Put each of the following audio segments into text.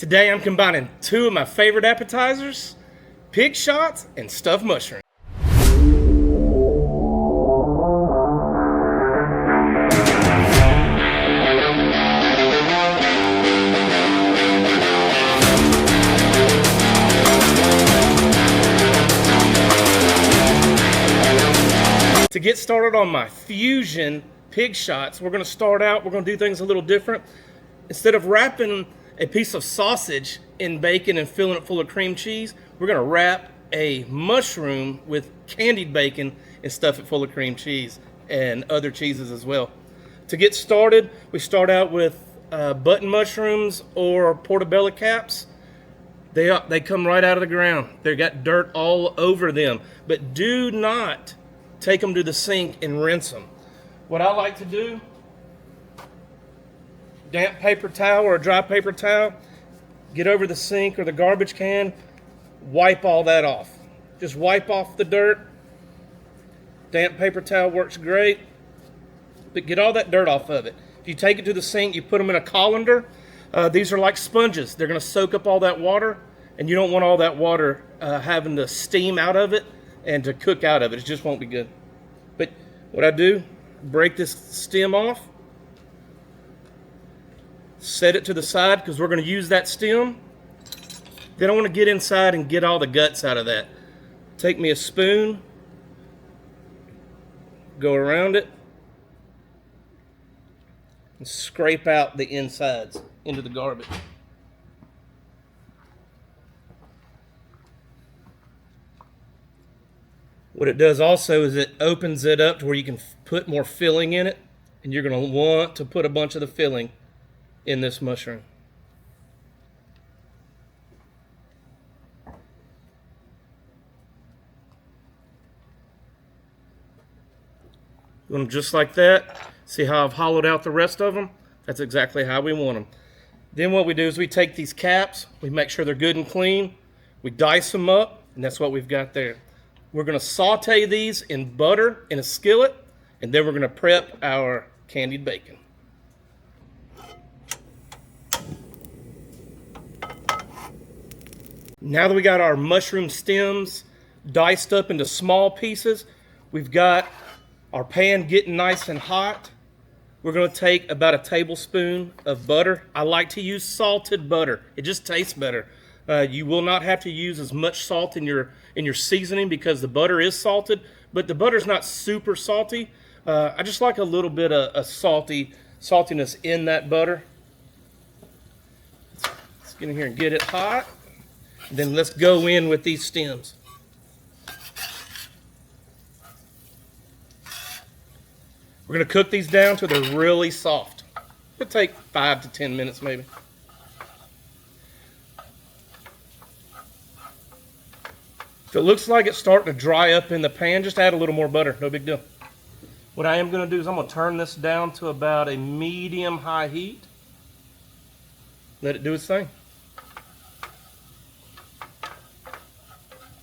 Today I'm combining two of my favorite appetizers, PigShots and stuffed mushrooms. To get started on my fusion PigShots, we're going to do things a little different. Instead of wrapping a piece of sausage in bacon and filling it full of cream cheese, we're going to wrap a mushroom with candied bacon and stuff it full of cream cheese and other cheeses as well. To get started, we start out with button mushrooms or portobello caps. They come right out of the ground. They've got dirt all over them, but do not take them to the sink and rinse them. What I like to do, damp paper towel or a dry paper towel, get over the sink or the garbage can, wipe all that off. Just wipe off the dirt. Damp paper towel works great, but get all that dirt off of it. If you take it to the sink, you put them in a colander. These are like sponges. They're going to soak up all that water, and you don't want all that water having to steam out of it and to cook out of it. It just won't be good. But what I do, break this stem off, set it to the side because we're going to use that stem. Then I want to get inside and get all the guts out of that. Take me a spoon, go around it, and scrape out the insides into the garbage. What it does also is it opens it up to where you can put more filling in it, and you're going to want to put a bunch of the filling in this mushroom. Just like that. See how I've hollowed out the rest of them? That's exactly how we want them. Then what we do is we take these caps, we make sure they're good and clean, we dice them up, and that's what we've got there. We're going to saute these in butter in a skillet, and then we're going to prep our candied bacon. Now that we got our mushroom stems diced up into small pieces, we've got our pan getting nice and hot. We're going to take about a tablespoon of butter. I like to use salted butter. It just tastes better. You will not have to use as much salt in your seasoning because the butter is salted, but the butter's not super salty. I just like a little bit of saltiness in that butter. Let's get in here and get it hot. Then let's go in with these stems. We're going to cook these down till they're really soft. It'll take 5 to 10 minutes maybe. If it looks like it's starting to dry up in the pan, just add a little more butter, no big deal. What I am going to do is I'm going to turn this down to about a medium-high heat. Let it do its thing.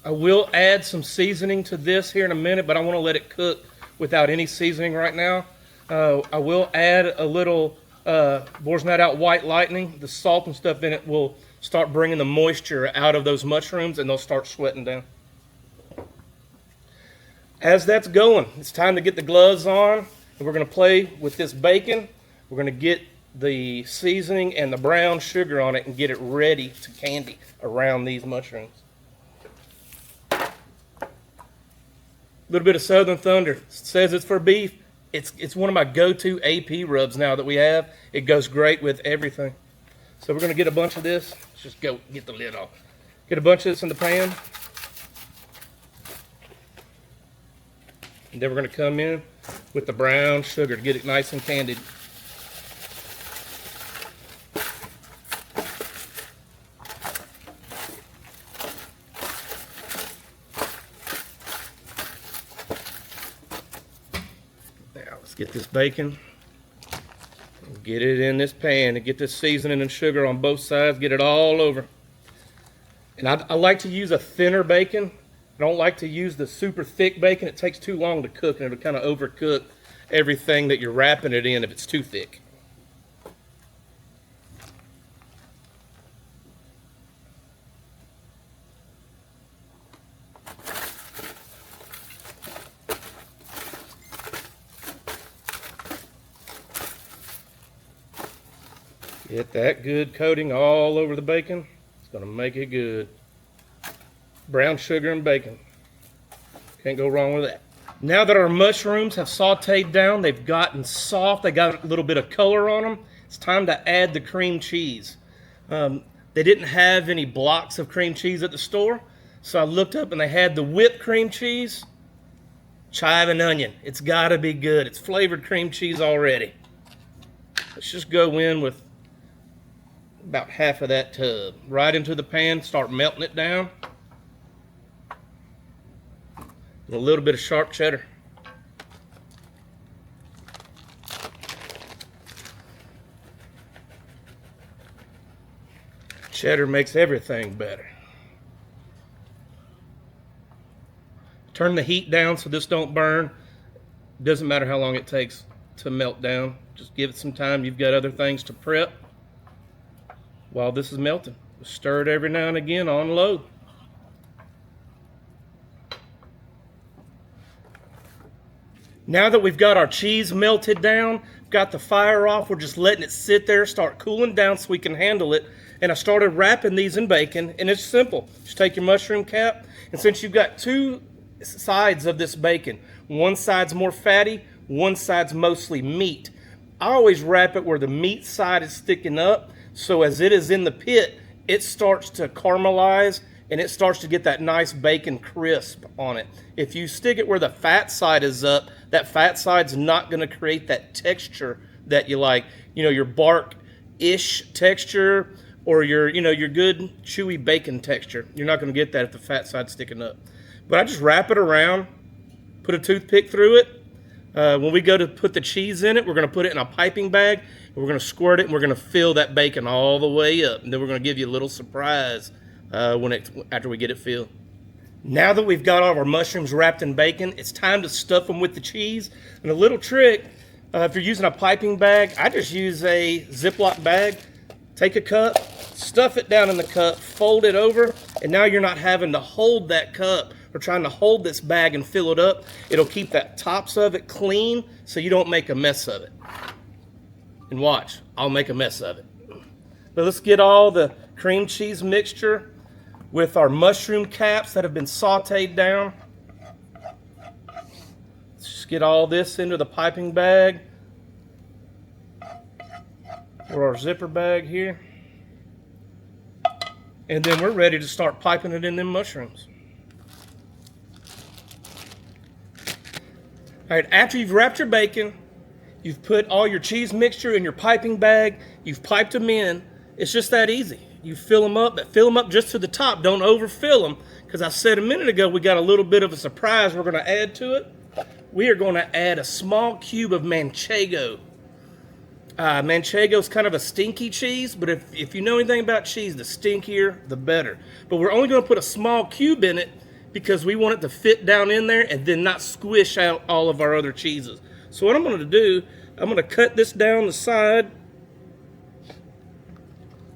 I will add some seasoning to this here in a minute, but I want to let it cook without any seasoning right now. I will add a little Boar's Night Out White Lightning. The salt and stuff in it will start bringing the moisture out of those mushrooms, and they'll start sweating down. As that's going, it's time to get the gloves on, and we're going to play with this bacon. We're going to get the seasoning and the brown sugar on it and get it ready to candy around these mushrooms. A little bit of Southern Thunder. It says it's for beef. It's one of my go-to AP rubs now that we have. It goes great with everything. So we're going to get a bunch of this. Let's just go get the lid off. Get a bunch of this in the pan. And then we're going to come in with the brown sugar to get it nice and candied. Now let's get this bacon. Get it in this pan and get this seasoning and sugar on both sides. Get it all over. And I like to use a thinner bacon. I don't like to use the super thick bacon. It takes too long to cook, and it'll kind of overcook everything that you're wrapping it in if it's too thick. Get that good coating all over the bacon. It's gonna make it good. Brown sugar and bacon. Can't go wrong with that. Now that our mushrooms have sauteed down, they've gotten soft, they got a little bit of color on them, it's time to add the cream cheese. They didn't have any blocks of cream cheese at the store, so I looked up and they had the whipped cream cheese, chive and onion. It's gotta be good. It's flavored cream cheese already. Let's just go in with about half of that tub. Right into the pan, start melting it down. A little bit of sharp cheddar. Cheddar makes everything better. Turn the heat down so this don't burn. Doesn't matter how long it takes to melt down. Just give it some time. You've got other things to prep while this is melting. Stir it every now and again on low. Now that we've got our cheese melted down, got the fire off, we're just letting it sit there, start cooling down so we can handle it. And I started wrapping these in bacon, and it's simple. Just take your mushroom cap, and since you've got two sides of this bacon, one side's more fatty, one side's mostly meat. I always wrap it where the meat side is sticking up, so as it is in the pit, it starts to caramelize, and it starts to get that nice bacon crisp on it. If you stick it where the fat side is up, that fat side's not gonna create that texture that you like. You know, your bark-ish texture or your good chewy bacon texture. You're not gonna get that if the fat side's sticking up. But I just wrap it around, put a toothpick through it. When we go to put the cheese in it, we're gonna put it in a piping bag, and we're gonna squirt it, and we're gonna fill that bacon all the way up. And then we're gonna give you a little surprise after we get it filled. Now that we've got all of our mushrooms wrapped in bacon, it's time to stuff them with the cheese. And a little trick, if you're using a piping bag, I just use a Ziploc bag. Take a cup, stuff it down in the cup, fold it over, and now you're not having to hold that cup or trying to hold this bag and fill it up. It'll keep that tops of it clean so you don't make a mess of it. And watch, I'll make a mess of it. But let's get all the cream cheese mixture with our mushroom caps that have been sauteed down. Let's just get all this into the piping bag or our zipper bag here. And then we're ready to start piping it in them mushrooms. All right, after you've wrapped your bacon, you've put all your cheese mixture in your piping bag, you've piped them in, it's just that easy. You fill them up, but fill them up just to the top. Don't overfill them, because I said a minute ago we got a little bit of a surprise we're going to add to it. We are going to add a small cube of manchego. Manchego is kind of a stinky cheese, but if you know anything about cheese, the stinkier, the better. But we're only going to put a small cube in it because we want it to fit down in there and then not squish out all of our other cheeses. So what I'm going to do, I'm going to cut this down the side.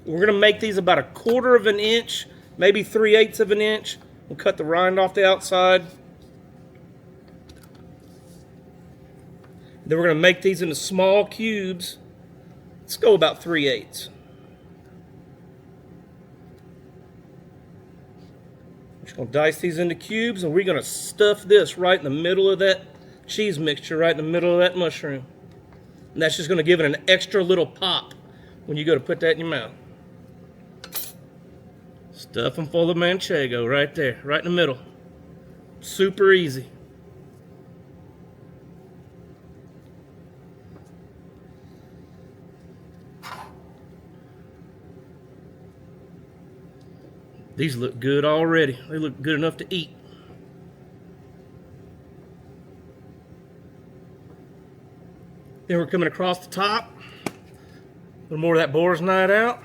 We're going to make these about 1/4 of an inch, maybe 3/8 of an inch. We'll cut the rind off the outside. Then we're going to make these into small cubes. Let's go about 3/8. We're just going to dice these into cubes, and we're going to stuff this right in the middle of that cheese mixture, right in the middle of that mushroom. And that's just going to give it an extra little pop when you go to put that in your mouth. Stuff them full of manchego right there, right in the middle. Super easy. These look good already. They look good enough to eat. Then we're coming across the top. A little more of that Boar's Night Out.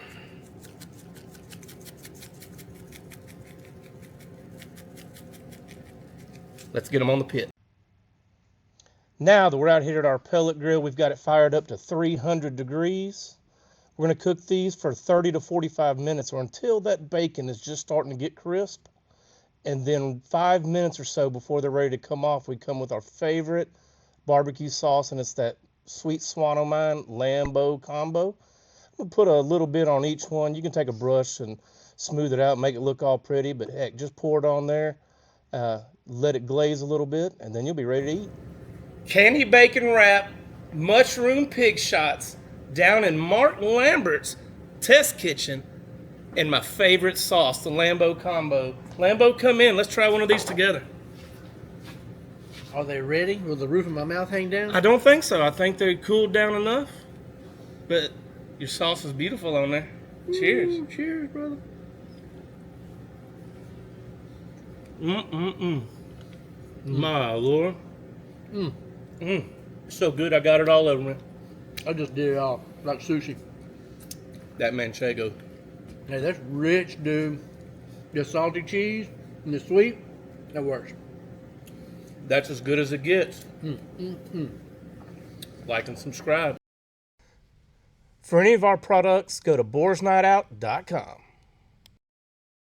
Let's get them on the pit. Now that we're out here at our pellet grill, we've got it fired up to 300 degrees. We're going to cook these for 30 to 45 minutes or until that bacon is just starting to get crisp. And then 5 minutes or so before they're ready to come off, we come with our favorite barbecue sauce, and it's that Sweet Swan O' Mine Lambo combo. I'm gonna put a little bit on each one. You can take a brush and smooth it out, make it look all pretty, but heck, just pour it on there, let it glaze a little bit, and then you'll be ready to eat. Candy bacon wrap, mushroom pig shots, down in Mark Lambert's test kitchen, and my favorite sauce, the Lambo combo. Lambo, come in. Let's try one of these together. Are they ready? Will the roof of my mouth hang down? I don't think so. I think they cooled down enough. But your sauce is beautiful on there. Cheers. Ooh, cheers, brother. My Lord. So good, I got it all over me. I just did it all, like sushi. That manchego. Hey, that's rich, dude. The salty cheese and the sweet, that works. That's as good as it gets. Like and subscribe. For any of our products, go to boarsnightout.com.